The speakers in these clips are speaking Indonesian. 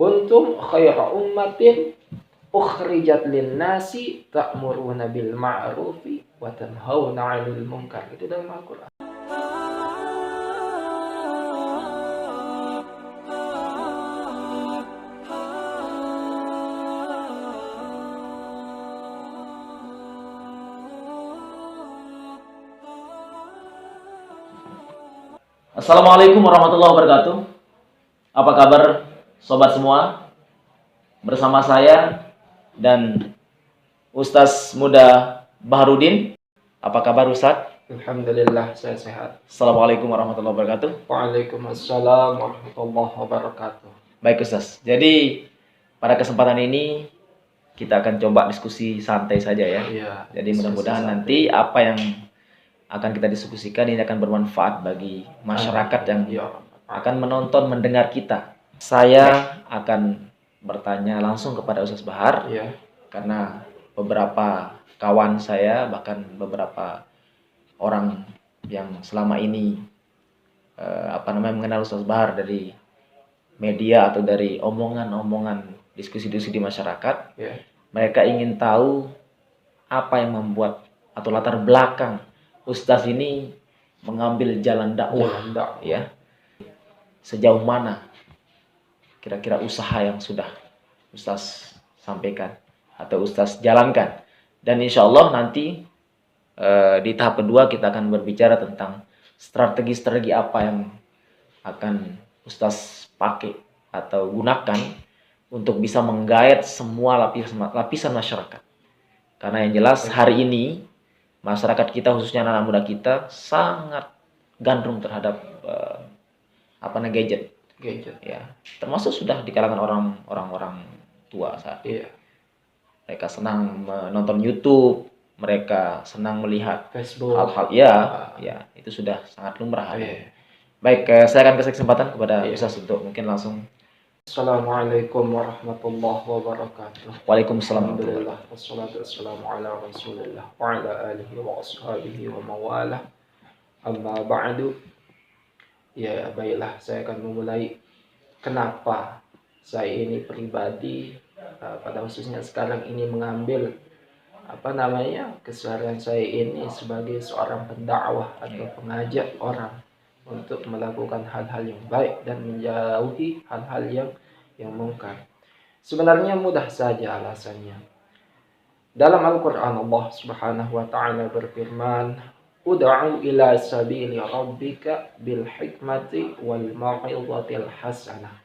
kuntum khaira ummatin ukhrijat lin-nasi ta'muruna bil ma'rufi wa tanhauna 'anil munkar. Itu dalam Al-Qur'an. Assalamualaikum warahmatullahi wabarakatuh. Apa kabar sobat semua? Bersama saya dan Ustaz Muda Baharudin. Apa kabar Ustaz? Alhamdulillah, saya sehat. Assalamualaikum warahmatullahi wabarakatuh. Waalaikumsalam warahmatullahi wabarakatuh. Baik Ustaz, jadi pada kesempatan ini kita akan coba diskusi santai saja ya. Iya, Jadi mudah-mudahan nanti apa yang akan kita diskusikan ini akan bermanfaat bagi masyarakat yang akan menonton, mendengar kita. Saya akan bertanya langsung kepada Ustaz Bahar, karena beberapa kawan saya, bahkan beberapa orang yang selama ini mengenal Ustaz Bahar dari media atau dari omongan-omongan diskusi-diskusi di masyarakat. Mereka ingin tahu apa yang membuat atau latar belakang Ustaz ini mengambil jalan dakwah, ya. Sejauh mana kira-kira usaha yang sudah Ustaz sampaikan atau Ustaz jalankan. Dan insya Allah nanti di tahap kedua kita akan berbicara tentang strategi-strategi apa yang akan Ustaz pakai atau gunakan untuk bisa menggait semua lapisan masyarakat. Karena yang jelas hari ini masyarakat kita, khususnya anak-anak muda kita, sangat gandrung terhadap gadget. Ya, termasuk sudah di kalangan orang-orang tua saat ini. Mereka senang menonton YouTube, mereka senang melihat Facebook, hal-hal ya, itu sudah sangat lumrah. Baik, saya akan kasih kesempatan kepada Ustaz untuk mungkin langsung. Assalamualaikum warahmatullahi wabarakatuh. Waalaikumsalam. Alhamdulillah, wassalatu wassalamu ala rasulillah wa ala alihi wa ashabihi wa mawalah. Amma ba'du. Ya, baiklah, saya akan memulai kenapa saya ini pribadi pada khususnya sekarang ini mengambil keseharian saya ini sebagai seorang pendakwah atau pengajak orang untuk melakukan hal-hal yang baik dan menjauhi hal-hal yang mungkar. Sebenarnya mudah saja alasannya. Dalam Al-Quran Allah Subhanahu wa ta'ala berfirman, ud'u ila sabili rabbika bil hikmati wal mau'izatil hasanah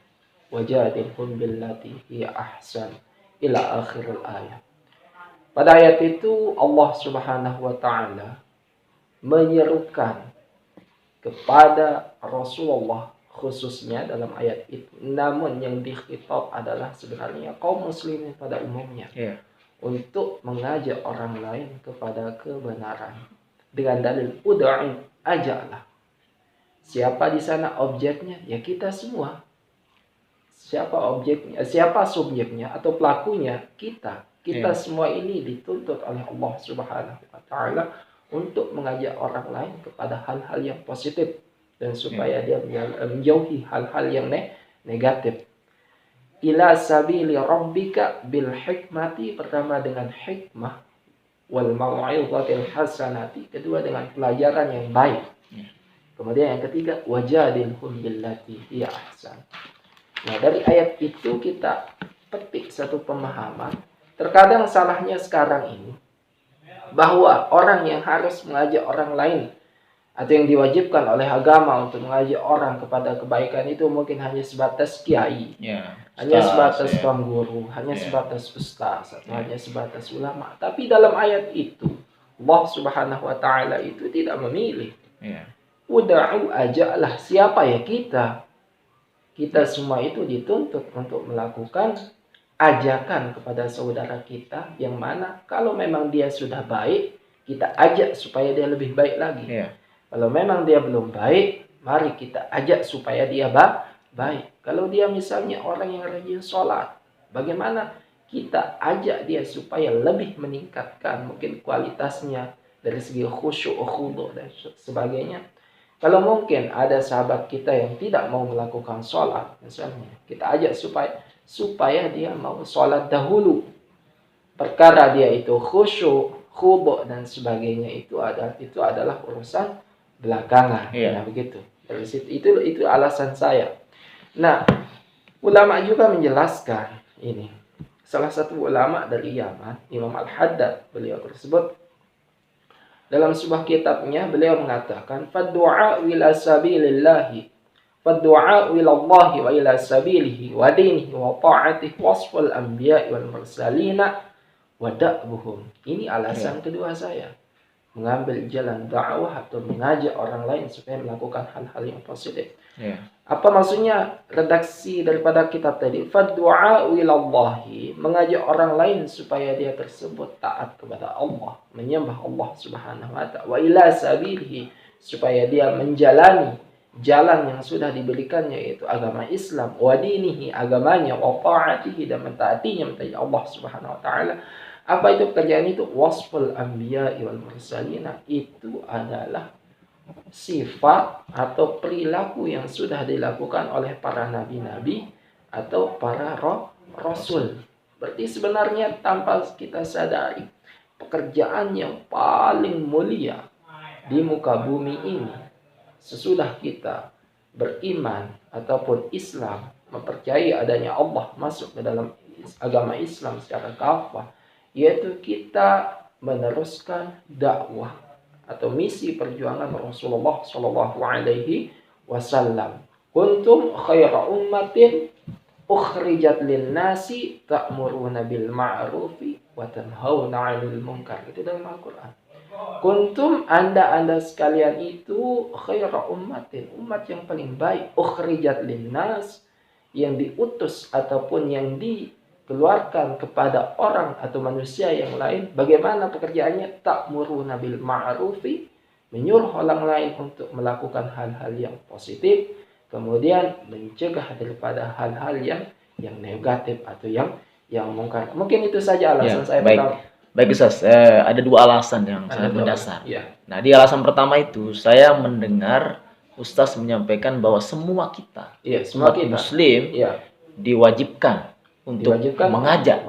wajadilhum billati hiya ahsan ila akhir ayat. Pada ayat itu Allah Subhanahu wa ta'ala menyerukan kepada Rasulullah khususnya dalam ayat itu. Namun yang dikhitab adalah sebenarnya kaum muslimin pada umumnya. Untuk mengajak orang lain kepada kebenaran dengan dalil ud'u, ajaklah. Siapa di sana objeknya? Ya kita semua. Siapa objeknya? Siapa subjeknya atau pelakunya? Kita. Kita semua ini dituntut oleh Allah Subhanahu wa ta'ala untuk mengajak orang lain kepada hal-hal yang positif dan supaya dia menjauhi hal-hal yang negatif. Ila sabili rabbika bil hikmati, pertama dengan hikmah, wal mau'izatil hasanati, kedua dengan pelajaran yang baik. Kemudian yang ketiga wajadilhum billati hiya ahsan. Nah, dari ayat itu kita petik satu pemahaman. Terkadang salahnya sekarang ini bahwa orang yang harus mengajak orang lain atau yang diwajibkan oleh agama untuk mengajak orang kepada kebaikan itu mungkin hanya sebatas kiai, hanya sebatas tuan guru, hanya sebatas ustaz, atau hanya sebatas ulama. Tapi dalam ayat itu Allah Subhanahu wa ta'ala itu tidak memilih. Ud'u, ajaklah. Siapa ya? Kita semua itu dituntut untuk melakukan ajakan kepada saudara kita, yang mana kalau memang dia sudah baik, kita ajak supaya dia lebih baik lagi. Kalau memang dia belum baik, mari kita ajak supaya dia baik. Kalau dia misalnya orang yang rajin sholat, bagaimana kita ajak dia supaya lebih meningkatkan mungkin kualitasnya dari segi khusyuk, khudu dan sebagainya. Kalau mungkin ada sahabat kita yang tidak mau melakukan sholat misalnya, kita ajak supaya supaya dia mau sholat dahulu. Perkara dia itu khusyuk, khudu' dan sebagainya itu adalah urusan belakangan. Iya. Nah, begitu. Dari situ itu alasan saya. Nah, ulama juga menjelaskan ini. Salah satu ulama dari Yaman, Imam Al-Haddad, beliau tersebut dalam sebuah kitabnya beliau mengatakan fad-du'a ila sabilillahi fad-du'a ila Allah wa ila sabilihi wa dinihi wa ta'atihi wasful anbiya wal mursalina wa da'buhum. Ini alasan kedua saya. Mengambil jalan dakwah atau mengajak orang lain supaya melakukan hal-hal yang positif. Apa maksudnya redaksi daripada kitab tadi? Fad-du'a ilallahi, mengajak orang lain supaya dia tersebut taat kepada Allah, menyembah Allah Subhanahu wa ta'ala. Wa ila sabilihi, supaya dia menjalani jalan yang sudah diberikannya, yaitu agama Islam. Wa dinihi, agamanya. Wa ta'atihi, dan mentaatinya, mentaati Allah Subhanahu wa ta'ala. Apa itu pekerjaan itu? Wasful anbiya wal mursalina, itu adalah sifat atau perilaku yang sudah dilakukan oleh para nabi-nabi atau para rasul. Berarti sebenarnya tanpa kita sadari, pekerjaan yang paling mulia di muka bumi ini sesudah kita beriman ataupun Islam, mempercayai adanya Allah, masuk ke dalam agama Islam secara kafah, yaitu kita meneruskan dakwah atau misi perjuangan Rasulullah Shallallahu Alaihi Wasallam. Kuntum khaira ummatin ukhrijat lin-nasi ta'muruna bil ma'rufi wa tanhauna 'anil munkar. Itu dalam Al-Qur'an. Kuntum, anda sekalian itu khaira ummatin, umat yang paling baik, ukhrijat lin-nas, yang diutus ataupun yang dikeluarkan kepada orang atau manusia yang lain. Bagaimana pekerjaannya? Ta'muruna bil ma'rufi, menyuruh orang lain untuk melakukan hal-hal yang positif, kemudian mencegah daripada hal-hal yang negatif atau yang mungkar. Mungkin itu saja alasan saya. Baik Ustaz, ada dua alasan yang sangat mendasar. Nah, di alasan pertama itu saya mendengar Ustaz menyampaikan bahwa semua kita, semua Muslim, diwajibkan untuk mengajak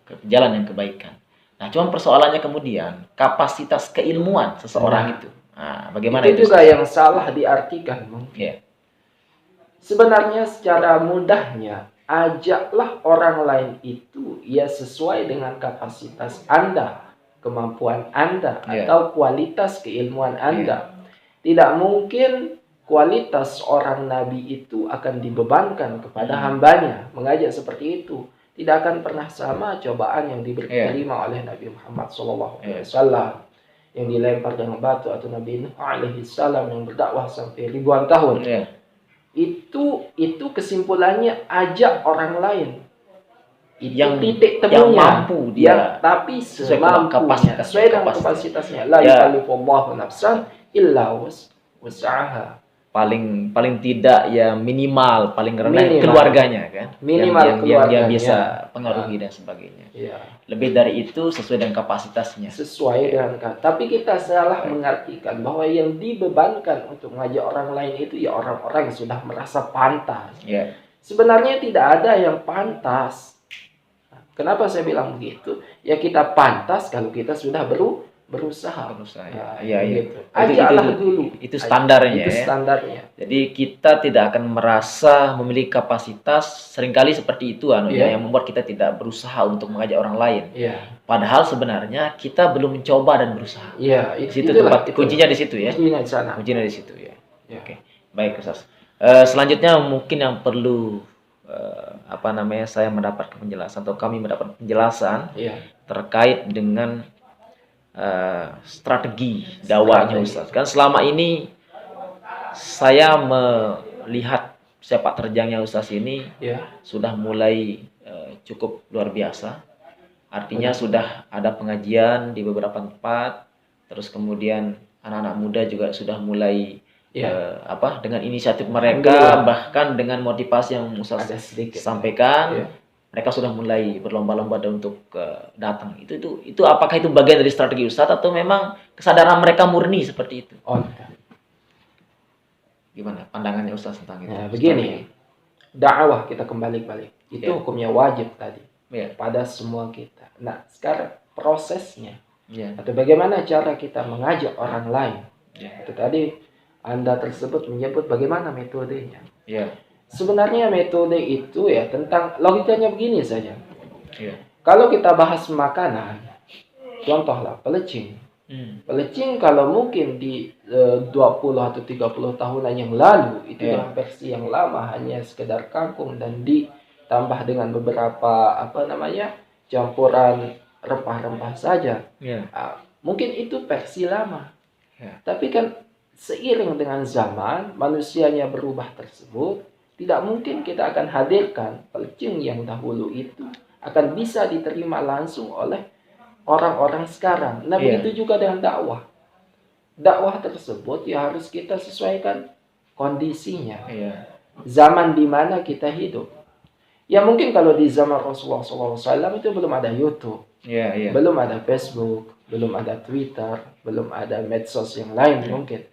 ke jalan yang kebaikan. Nah, cuma persoalannya kemudian kapasitas keilmuan seseorang itu. Nah, bagaimana itu? Itu juga yang salah diartikan mungkin. Sebenarnya secara mudahnya, ajaklah orang lain itu ya sesuai dengan kapasitas Anda, kemampuan Anda, atau kualitas keilmuan Anda. Tidak mungkin kualitas seorang nabi itu akan dibebankan kepada hambanya. Mengajak seperti itu tidak akan pernah sama cobaan yang diterima oleh Nabi Muhammad SAW, yang dilempar dengan batu, atau Nabi Nuh alaihi salam yang berdakwah sampai ribuan tahun. Itu kesimpulannya, ajak orang lain. Itu yang titik temunya, yang mampu dia, tapi semampunya, sesuai dengan kapasitasnya. La yukallifullahu nafsan illa wus'aha. Paling tidak ya minimal, paling rendah keluarganya kan, minimal yang bisa pengaruhi dan sebagainya. Lebih dari itu sesuai dengan kapasitasnya. Tapi kita salah mengartikan bahwa yang dibebankan untuk mengajak orang lain itu ya orang-orang yang sudah merasa pantas. Sebenarnya tidak ada yang pantas. Kenapa saya bilang begitu? Ya kita pantas kalau kita sudah berusaha. Gitu. Ajaklah dulu. Itu standarnya. Itu standarnya. Jadi kita tidak akan merasa memiliki kapasitas, seringkali seperti itu yang membuat kita tidak berusaha untuk mengajak orang lain. Padahal sebenarnya kita belum mencoba dan berusaha. Di situ tempat kuncinya di situ ya. Kuncinya di situ ya. Oke. Baik, Ustaz. Selanjutnya mungkin yang perlu saya mendapat penjelasan atau kami mendapat penjelasan terkait dengan strategi dakwahnya Ustaz. Kan selama ini saya melihat sepak terjangnya Ustaz ini sudah mulai cukup luar biasa. Artinya sudah ada pengajian di beberapa tempat, terus kemudian anak-anak muda juga sudah mulai dengan inisiatif mereka, bahkan dengan motivasi yang Ustaz sampaikan. Mereka sudah mulai berlomba-lomba untuk datang. Itu apakah itu bagian dari strategi Ustadz atau memang kesadaran mereka murni seperti itu? Gimana pandangannya Ustadz tentang itu? Begini, dakwah kita kembali balik. Itu Ya. hukumnya wajib tadi Ya. pada semua kita. Nah, sekarang prosesnya Ya. atau bagaimana cara kita mengajak orang lain. Ya. Itu tadi Anda tersebut menyebut bagaimana metodenya. Ya. Sebenarnya metode itu ya tentang logikanya begini saja. Ya. Kalau kita bahas makanan, contohlah pelecing. Pelecing kalau mungkin di 20 atau 30 tahunan yang lalu itu Ya. dalam versi yang lama hanya sekedar kangkung dan ditambah dengan beberapa campuran rempah-rempah saja. Ya. Mungkin itu versi lama. Ya. Tapi kan seiring dengan zaman manusianya berubah tersebut, tidak mungkin kita akan hadirkan pelecing yang dahulu itu akan bisa diterima langsung oleh orang-orang sekarang. Nah, Iya. begitu juga dengan dakwah. Dakwah tersebut ya harus kita sesuaikan kondisinya. Iya. Zaman di mana kita hidup. Ya mungkin kalau di zaman Rasulullah SAW itu belum ada YouTube. Iya, iya. Belum ada Facebook, belum ada Twitter, belum ada medsos yang lain mungkin.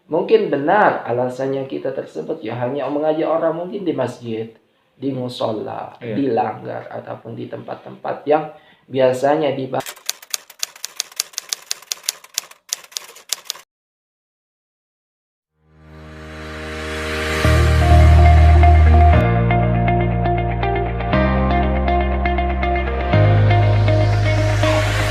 Mungkin benar alasannya kita tersebut ya hanya mengajak orang mungkin di masjid, di musola, Iya. di langgar, ataupun di tempat-tempat yang biasanya dibahas